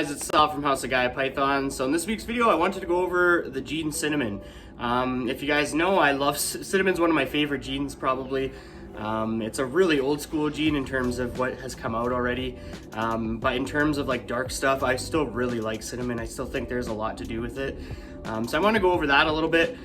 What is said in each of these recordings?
guys, it's Sal from House of Guy Python. So in this week's video, I wanted to go over the gene cinnamon. If you guys know, I love cinnamon's one of my favorite genes probably. It's a really old school gene in terms of what has come out already. But in terms of like dark stuff, I still really like cinnamon. I still think there's a lot to do with it. So I want to go over that a little bit.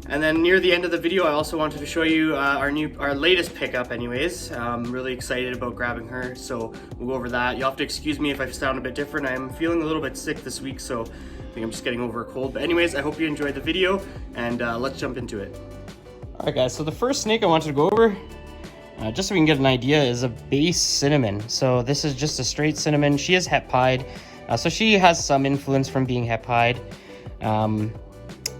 And then near the end of the video, I also wanted to show you our latest pickup anyways. I'm really excited about grabbing her, so we'll go over that. You'll have to excuse me if I sound a bit different. I'm feeling a little bit sick this week, so I think I'm just getting over a cold. But anyways, I hope you enjoyed the video, and let's jump into it. All right, guys, so the first snake I wanted to go over, just so we can get an idea, is a base cinnamon. So this is just a straight cinnamon. She is het pied, so she has some influence from being het pied.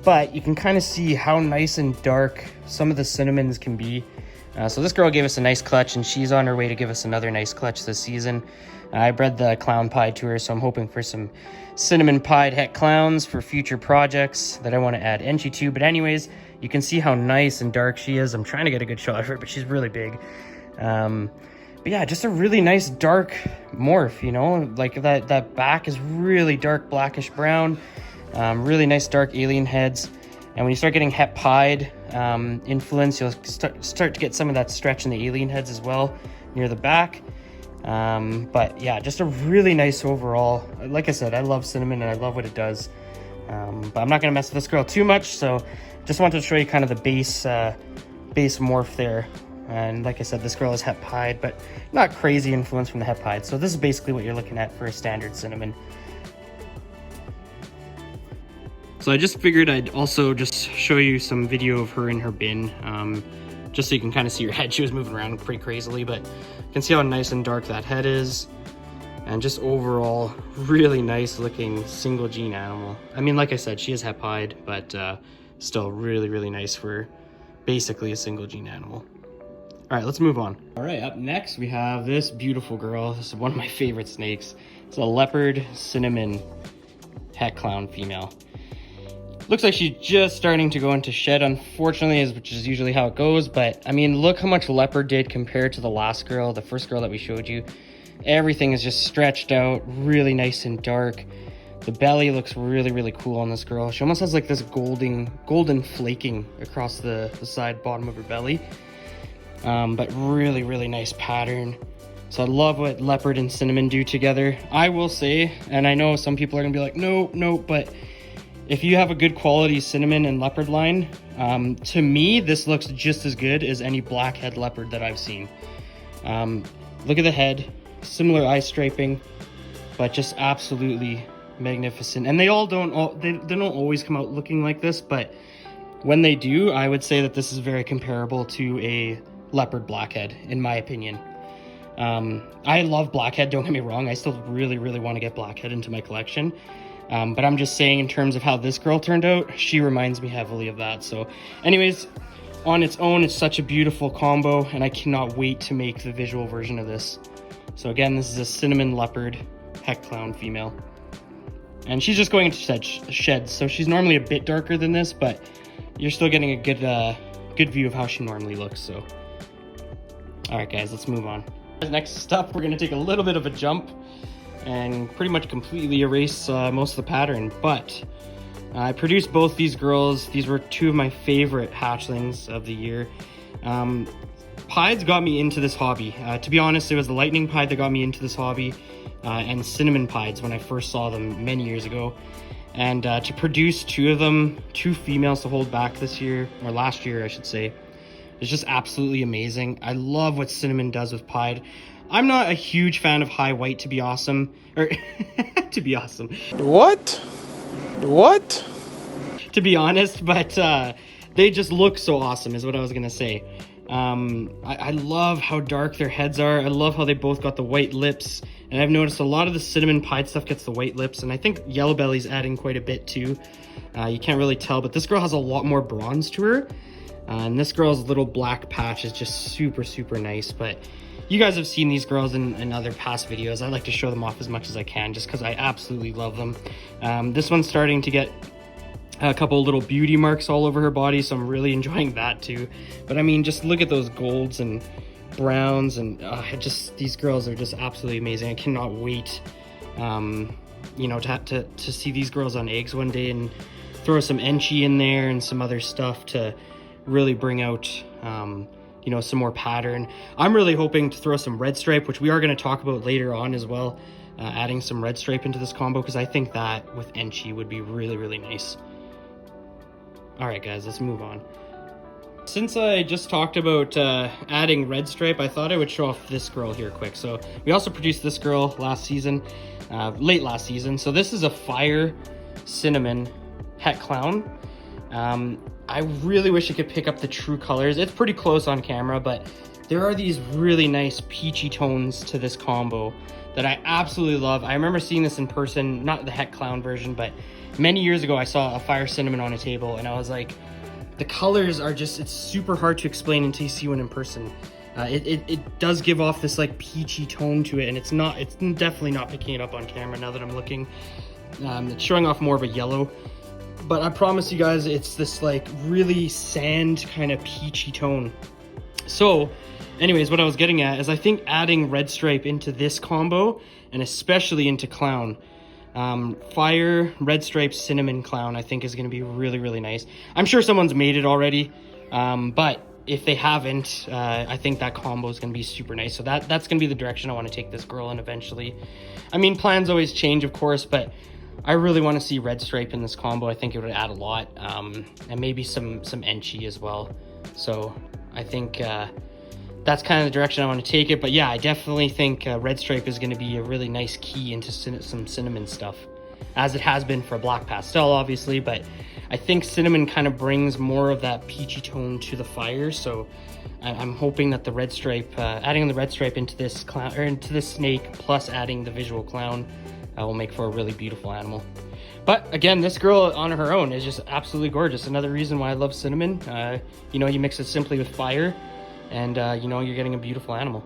But you can kind of see how nice and dark some of the cinnamons can be. So this girl gave us a nice clutch, and she's on her way to give us another nice clutch this season. I bred the clown pied to her, so I'm hoping for some cinnamon pied het clowns for future projects that I want to add entry to. But anyways, you can see how nice and dark she is. I'm trying to get a good shot of her, but she's really big. But yeah, just a really nice dark morph, you know? Like that back is really dark blackish brown. Really nice dark alien heads, and when you start getting het pied influence, you'll start to get some of that stretch in the alien heads as well near the back. But yeah, just a really nice overall. Like I said, I love cinnamon and I love what it does, but I'm not gonna mess with this girl too much, so just wanted to show you kind of the base morph there. And like I said, this girl is het pied, but not crazy influence from the het pied, so this is basically what you're looking at for a standard cinnamon. So I just figured I'd also just show you some video of her in her bin, just so you can kind of see her head. She was moving around pretty crazily, but you can see how nice and dark that head is. And just overall, really nice looking single gene animal. I mean, like I said, she is het pied, but still really, really nice for basically a single gene animal. All right, let's move on. All right, up next we have this beautiful girl. This is one of my favorite snakes. It's a Leopard Cinnamon het clown female. Looks like she's just starting to go into shed, unfortunately, which is usually how it goes. But I mean, look how much Leopard did compared to the last girl, the first girl that we showed you. Everything is just stretched out, really nice and dark. The belly looks really, really cool on this girl. She almost has like this golden flaking across the side bottom of her belly. But really, really nice pattern. So I love what Leopard and Cinnamon do together. I will say, and I know some people are gonna be like, no, but if you have a good quality Cinnamon and Leopard line, to me, this looks just as good as any blackhead leopard that I've seen. Look at the head, similar eye striping, but just absolutely magnificent. And they don't always come out looking like this, but when they do, I would say that this is very comparable to a leopard blackhead, in my opinion. I love blackhead, don't get me wrong. I still really, really want to get blackhead into my collection. But I'm just saying, in terms of how this girl turned out, she reminds me heavily of that. So anyways, on its own, it's such a beautiful combo, and I cannot wait to make the visual version of this. So again, this is a Cinnamon Leopard het clown female. And she's just going into sheds, so she's normally a bit darker than this, but you're still getting a good view of how she normally looks. So all right, guys, let's move on. Next up, we're going to take a little bit of a jump and pretty much completely erase most of the pattern, but I produced both these girls. These were two of my favorite hatchlings of the year. Pieds got me into this hobby. To be honest, it was the lightning pied that got me into this hobby, and cinnamon pieds when I first saw them many years ago. And to produce two of them, two females to hold back this year, or last year I should say, is just absolutely amazing. I love what Cinnamon does with pied. I'm not a huge fan of high white to be awesome, or to be awesome. What? To be honest, but they just look so awesome is what I was gonna say. I love how dark their heads are. I love how they both got the white lips, and I've noticed a lot of the Cinnamon pied stuff gets the white lips, and I think Yellow Belly's adding quite a bit too. You can't really tell, but this girl has a lot more bronze to her, and this girl's little black patch is just super, super nice. But you guys have seen these girls in other past videos. I like to show them off as much as I can just because I absolutely love them. This one's starting to get a couple little beauty marks all over her body, so I'm really enjoying that too. But I mean, just look at those golds and browns, and these girls are just absolutely amazing. I cannot wait you know, to see these girls on eggs one day and throw some enchi in there and some other stuff to really bring out, you know, some more pattern. I'm really hoping to throw some red stripe, which we are going to talk about later on as well, adding some red stripe into this combo, because I think that with enchi would be really, really nice. All right, guys, let's move on. Since I just talked about adding red stripe, I thought I would show off this girl here quick. So we also produced this girl last season, late last season. So this is a Fire Cinnamon Het Clown. I really wish I could pick up the true colors. It's pretty close on camera, but there are these really nice peachy tones to this combo that I absolutely love. I remember seeing this in person, not the Het Clown version, but many years ago I saw a Fire Cinnamon on a table and I was like, the colors are just, it's super hard to explain until you see one in person. It does give off this like peachy tone to it, and it's definitely not picking it up on camera now that I'm looking. It's showing off more of a yellow, but I promise you guys, it's this like really sand kind of peachy tone. So anyways, what I was getting at is I think adding red stripe into this combo, and especially into Clown, Fire Red Stripe Cinnamon Clown, I think is going to be really, really nice. I'm sure someone's made it already, but if they haven't, I think that combo is going to be super nice. So that's going to be the direction I want to take this girl in eventually. I mean, plans always change, of course, but I really want to see red stripe in this combo. I think it would add a lot, and maybe some enchi as well. So I think that's kind of the direction I want to take it. But yeah, I definitely think red stripe is going to be a really nice key into some cinnamon stuff, as it has been for black pastel, obviously. But I think cinnamon kind of brings more of that peachy tone to the Fire. So I'm hoping that the red stripe, adding the red stripe into this clown, or into this snake, plus adding the visual clown, will make for a really beautiful animal. But again, this girl on her own is just absolutely gorgeous. Another reason why I love cinnamon. You know, you mix it simply with Fire, and you know, you're getting a beautiful animal.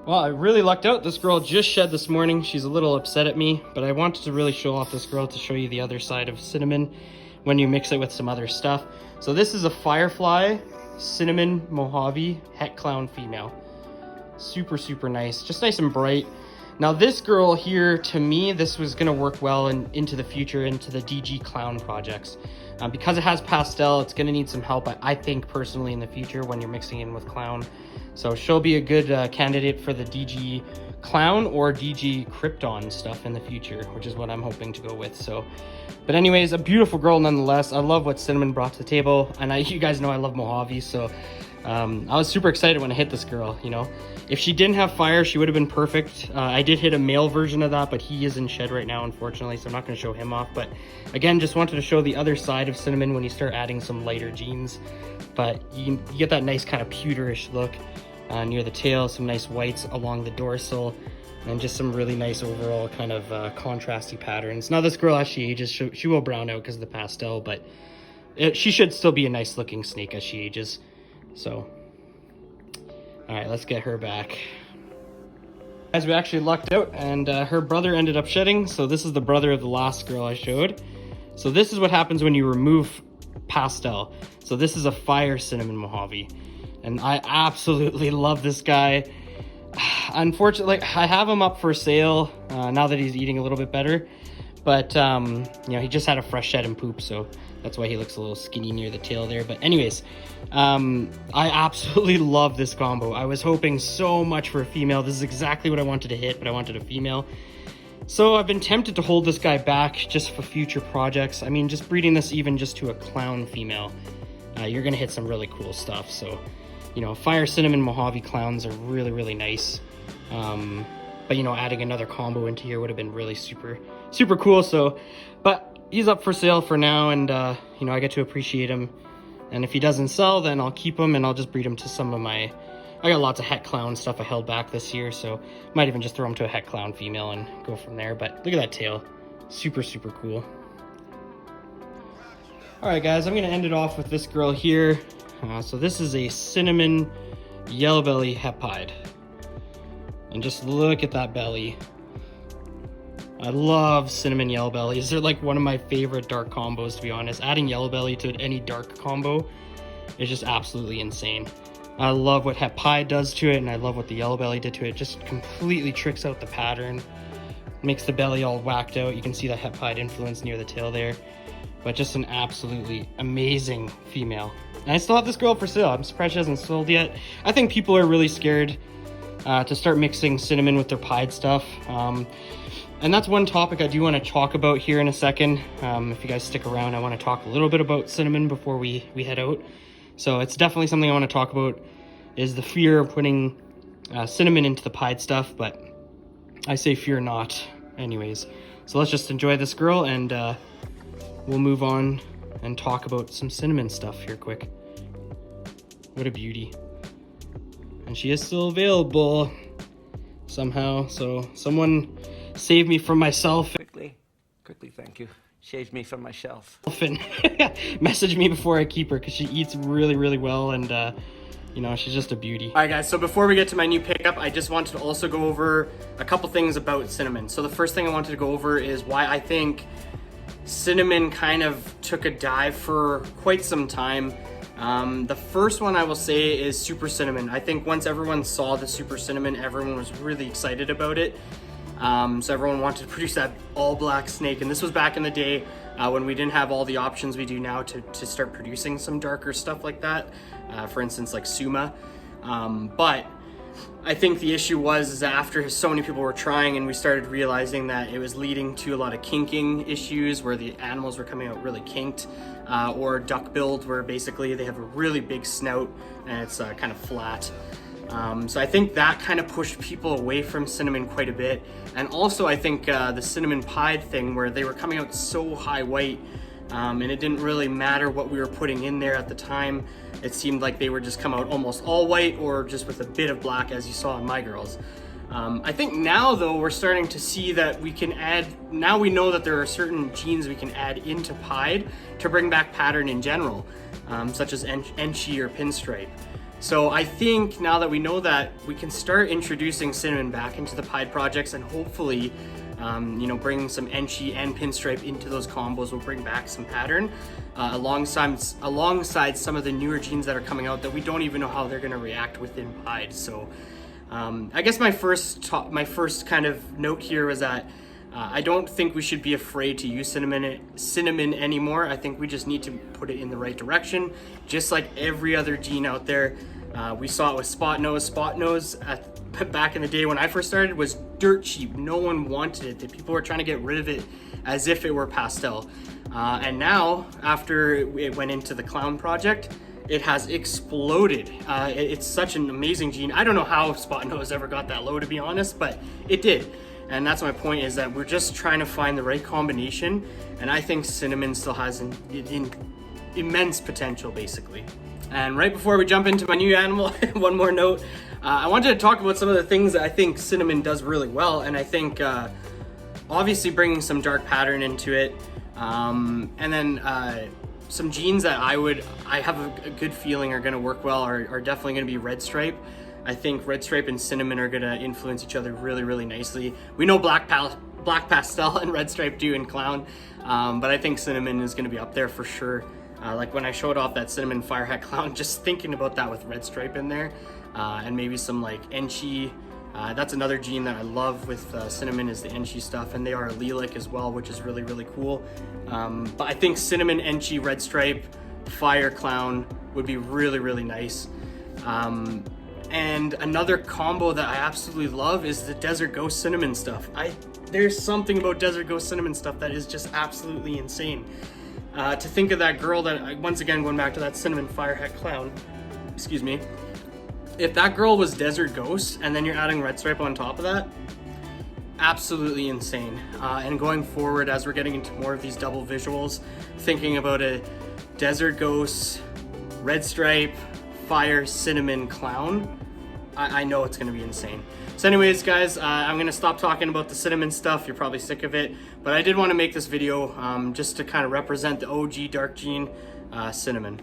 Well, I really lucked out. This girl just shed this morning. She's a little upset at me, but I wanted to really show off this girl to show you the other side of cinnamon when you mix it with some other stuff. So this is a Firefly Cinnamon Mojave Het Clown female. Super, super nice. Just nice and bright. Now this girl here, to me, this was going to work well into the future, into the DG Clown projects. Because it has pastel, it's going to need some help, I think, personally, in the future when you're mixing in with Clown. So she'll be a good candidate for the DG Clown or DG Krypton stuff in the future, which is what I'm hoping to go with. So, but anyways, a beautiful girl nonetheless. I love what Cinnamon brought to the table, and you guys know I love Mojave, so I was super excited when I hit this girl. You know, if she didn't have Fire, she would have been perfect. I did hit a male version of that, but he is in shed right now, unfortunately, so I'm not going to show him off. But again, just wanted to show the other side of Cinnamon when you start adding some lighter genes. But you get that nice kind of pewterish look near the tail, some nice whites along the dorsal, and just some really nice overall kind of contrasty patterns. Now this girl, as she ages, she will brown out because of the pastel, but she should still be a nice looking snake as she ages. So, all right, let's get her back. Guys, we actually lucked out, and her brother ended up shedding. So this is the brother of the last girl I showed. So this is what happens when you remove pastel. So this is a Fire Cinnamon Mojave, and I absolutely love this guy. Unfortunately, I have him up for sale now that he's eating a little bit better, but you know, he just had a fresh shed and poop, so that's why he looks a little skinny near the tail there. But anyways, I absolutely love this combo. I was hoping so much for a female. This is exactly what I wanted to hit, but I wanted a female. So I've been tempted to hold this guy back just for future projects. I mean, just breeding this even just to a Clown female, you're gonna hit some really cool stuff. So, you know, Fire Cinnamon Mojave Clowns are really, really nice. But you know, adding another combo into here would have been really super, super cool. So, but he's up for sale for now, and you know, I get to appreciate him. And if he doesn't sell, then I'll keep him and I'll just breed him to some of my, I got lots of Het Clown stuff I held back this year, so might even just throw him to a Het Clown female and go from there. But look at that tail. Super, super cool. All right, guys, I'm gonna end it off with this girl here. So this is a Cinnamon Yellow Belly Hepide. And just look at that belly. I love Cinnamon Yellow Bellies. They're like one of my favorite dark combos, to be honest. Adding Yellow Belly to any dark combo is just absolutely insane. I love what Hepide does to it, and I love what the Yellow Belly did to it. It just completely tricks out the pattern. Makes the belly all whacked out. You can see the het pied influence near the tail there. But just an absolutely amazing female. And I still have this girl for sale. I'm surprised she hasn't sold yet. I think people are really scared to start mixing cinnamon with their pied stuff. And that's one topic I do want to talk about here in a second. If you guys stick around, I want to talk a little bit about cinnamon before we head out. So it's definitely something I want to talk about, is the fear of putting cinnamon into the pied stuff, but I say fear not anyways. So let's just enjoy this girl, and we'll move on and talk about some cinnamon stuff here quick. What a beauty. And she is still available somehow, so someone save me from myself. Quickly, thank you. Save me from myself. And message me before I keep her, because she eats really, really well, and you know, she's just a beauty. All right, guys, so before we get to my new pickup, I just wanted to also go over a couple things about cinnamon. So the first thing I wanted to go over is why I think cinnamon kind of took a dive for quite some time. The first one I will say is super cinnamon. I think once everyone saw the super cinnamon, everyone was really excited about it. So everyone wanted to produce that all black snake, and this was back in the day when we didn't have all the options we do now to start producing some darker stuff like that. For instance, like Suma. But I think the issue was after so many people were trying, and we started realizing that it was leading to a lot of kinking issues where the animals were coming out really kinked, or duck-billed, where basically they have a really big snout and it's kind of flat. So I think that kind of pushed people away from cinnamon quite a bit. And also I think the cinnamon pied thing, where they were coming out so high white, and it didn't really matter what we were putting in there at the time. It seemed like they would just come out almost all white, or just with a bit of black, as you saw in my girls. I think now though, we're starting to see that we can add, now we know that there are certain genes we can add into pied to bring back pattern in general, such as Enchi or pinstripe. So I think now that we know that, we can start introducing cinnamon back into the pied projects, and hopefully, you know, bring some Enchi and pinstripe into those combos will bring back some pattern, alongside some of the newer genes that are coming out that we don't even know how they're going to react within pied. So I guess my first kind of note here was that I don't think we should be afraid to use cinnamon anymore. I think we just need to put it in the right direction, just like every other gene out there. We saw it with spot nose. Back in the day when I first started, was dirt cheap. No one wanted it. People were trying to get rid of it as if it were pastel. And now, after it went into the clown project, it has exploded. It's such an amazing gene. I don't know how spot nose ever got that low, to be honest, but it did. And that's my point, is that we're just trying to find the right combination. And I think cinnamon still has immense potential, basically. And right before we jump into my new animal, one more note. I wanted to talk about some of the things that I think cinnamon does really well. And I think obviously bringing some dark pattern into it. And then some genes that I have a good feeling are gonna work well are definitely gonna be red stripe. I think red stripe and cinnamon are gonna influence each other really, really nicely. We know black pastel and red stripe do in clown, but I think cinnamon is gonna be up there for sure. Like when I showed off that cinnamon fire hat clown, just thinking about that with red stripe in there, and maybe some like Enchi. That's another gene that I love with cinnamon, is the Enchi stuff, and they are allelic as well, which is really, really cool. But I think cinnamon, Enchi, red stripe, fire clown would be really, really nice. And another combo that I absolutely love is the Desert Ghost Cinnamon stuff. There's something about Desert Ghost Cinnamon stuff that is just absolutely insane. To think of that girl that, once again, going back to that cinnamon fire hat clown, excuse me, if that girl was Desert Ghost and then you're adding red stripe on top of that, absolutely insane. And going forward, as we're getting into more of these double visuals, thinking about a Desert Ghost, red stripe, fire, cinnamon, clown, I know it's gonna be insane. So anyways, guys, I'm gonna stop talking about the cinnamon stuff. You're probably sick of it, but I did want to make this video just to kind of represent the OG dark gene, cinnamon.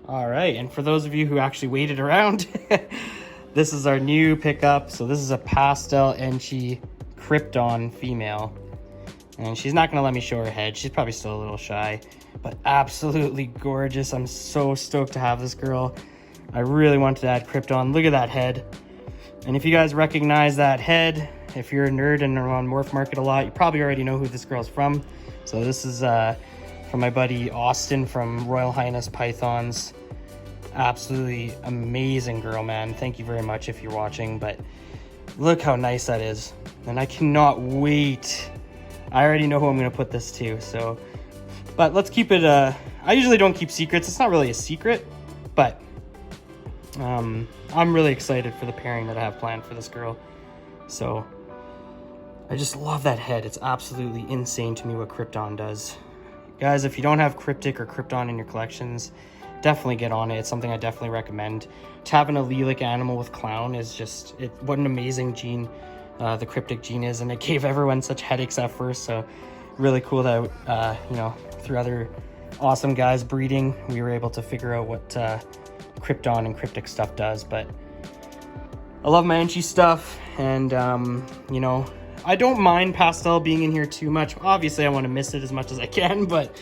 All right, and for those of you who actually waited around, this is our new pickup. So this is a pastel Enchi Krypton female, and she's not gonna let me show her head. She's probably still a little shy, but absolutely gorgeous. I'm so stoked to have this girl. I really wanted to add Krypton. Look at that head. And if you guys recognize that head, if you're a nerd and are on Morph Market a lot, you probably already know who this girl's from. So this is from my buddy Austin from Royal Highness Pythons. Absolutely amazing girl, man. Thank you very much if you're watching, but look how nice that is. And I cannot wait. I already know who I'm going to put this to, so. But let's keep it, I usually don't keep secrets. It's not really a secret, but I'm really excited for the pairing that I have planned for this girl. So I just love that head. It's absolutely insane to me what Krypton does. Guys, if you don't have Cryptic or Krypton in your collections, definitely get on it. It's something I definitely recommend. Having a allelic animal with clown is just, what an amazing gene the Cryptic gene is, and it gave everyone such headaches at first. So really cool that you know, through other awesome guys breeding, we were able to figure out what Krypton and Cryptic stuff does. But I love my Enchi stuff, and you know, I don't mind pastel being in here too much. Obviously I want to miss it as much as I can, but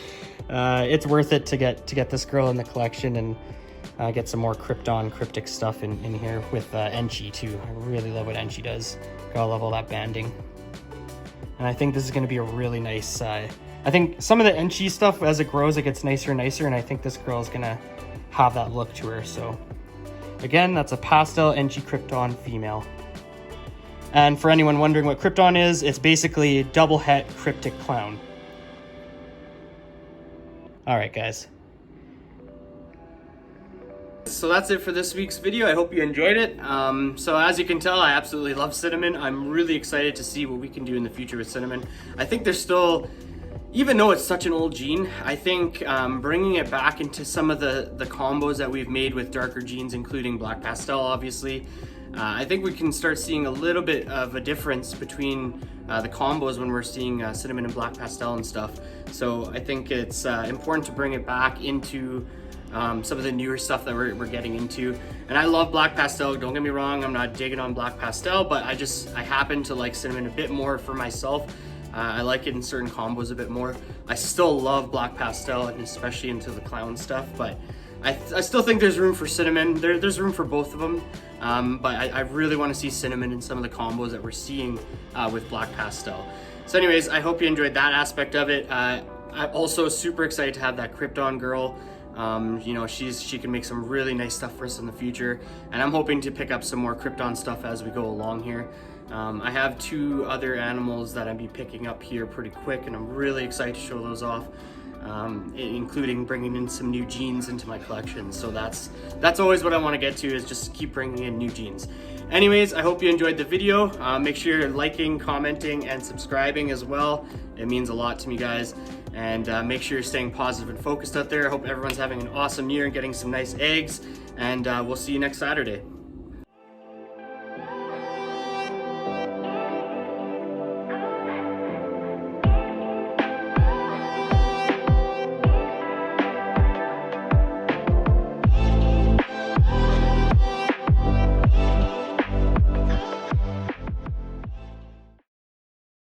it's worth it to get this girl in the collection and get some more Krypton Cryptic stuff in here with Enchi too. I really love what Enchi does. Gotta love all that banding. And I think this is going to be a really nice, I think some of the Enchi stuff, as it grows, it gets nicer and nicer, and I think this girl is going to have that look to her. So again, that's a pastel Enchi Krypton female. And for anyone wondering what Krypton is, it's basically a double het Cryptic clown. All right, guys. So that's it for this week's video. I hope you enjoyed it. So as you can tell, I absolutely love Cinnamon. I'm really excited to see what we can do in the future with Cinnamon. I think there's still, even though it's such an old gene, I think bringing it back into some of the combos that we've made with darker genes, including Black Pastel, obviously, I think we can start seeing a little bit of a difference between the combos when we're seeing Cinnamon and Black Pastel and stuff. So I think it's important to bring it back into some of the newer stuff that we're getting into. And I love Black Pastel, don't get me wrong, I'm not digging on Black Pastel, but I happen to like Cinnamon a bit more for myself. I like it in certain combos a bit more. I still love Black Pastel, and especially into the clown stuff, but I still think there's room for Cinnamon. There's room for both of them, but I really want to see Cinnamon in some of the combos that we're seeing with Black Pastel. So anyways, I hope you enjoyed that aspect of it. I'm also super excited to have that Krypton girl. You know, she can make some really nice stuff for us in the future, and I'm hoping to pick up some more Krypton stuff as we go along here. I have 2 other animals that I'll be picking up here pretty quick, and I'm really excited to show those off, including bringing in some new genes into my collection. So that's always what I want to get to, is just keep bringing in new genes. Anyways, I hope you enjoyed the video. Make sure you're liking, commenting, and subscribing as well. It means a lot to me, guys. And make sure you're staying positive and focused out there. I hope everyone's having an awesome year and getting some nice eggs. And we'll see you next Saturday.